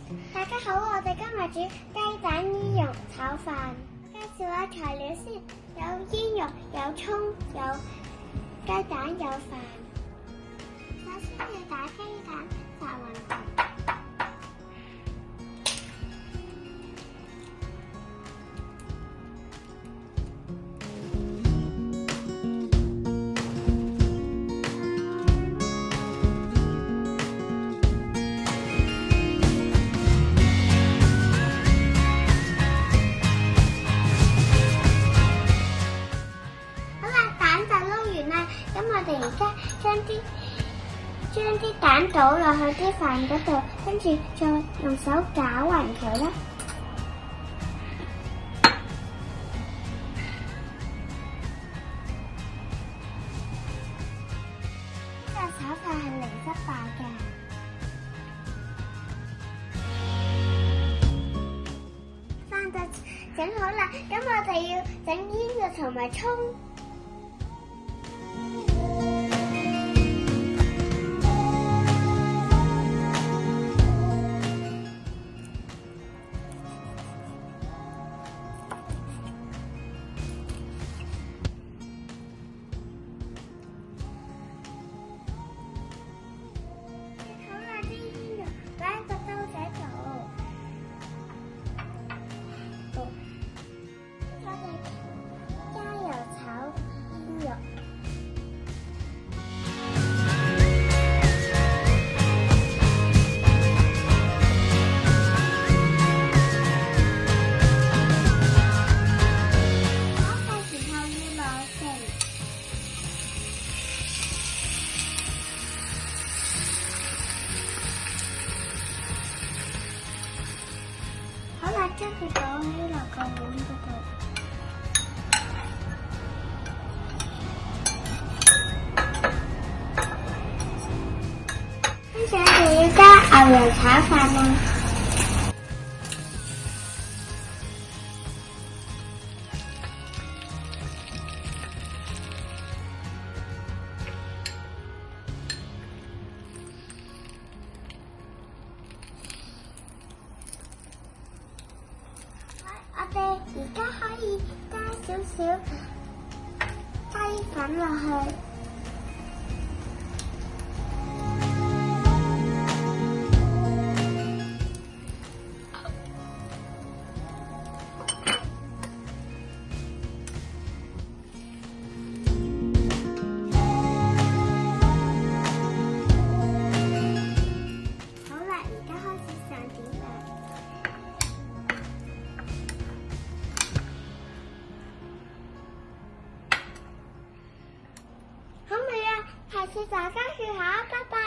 大家好，我哋今日煮雞蛋煙肉炒飯。介紹下材料先，有煙肉、有葱、有雞蛋、有飯。首先要打雞蛋，發勻佢。咁我哋而家將啲蛋倒落去啲飯嗰度，跟住再用手攪勻佢啦。呢個炒飯係零失敗嘅。飯就整好啦，咁我哋要整煙肉同埋葱。將佢倒起落個碗嗰度，跟住我哋要加牛油炒飯啦。我哋而家可以加少少雞粉落去，好啦，而家開始上點啦。好味啊！下次大家試下，拜拜。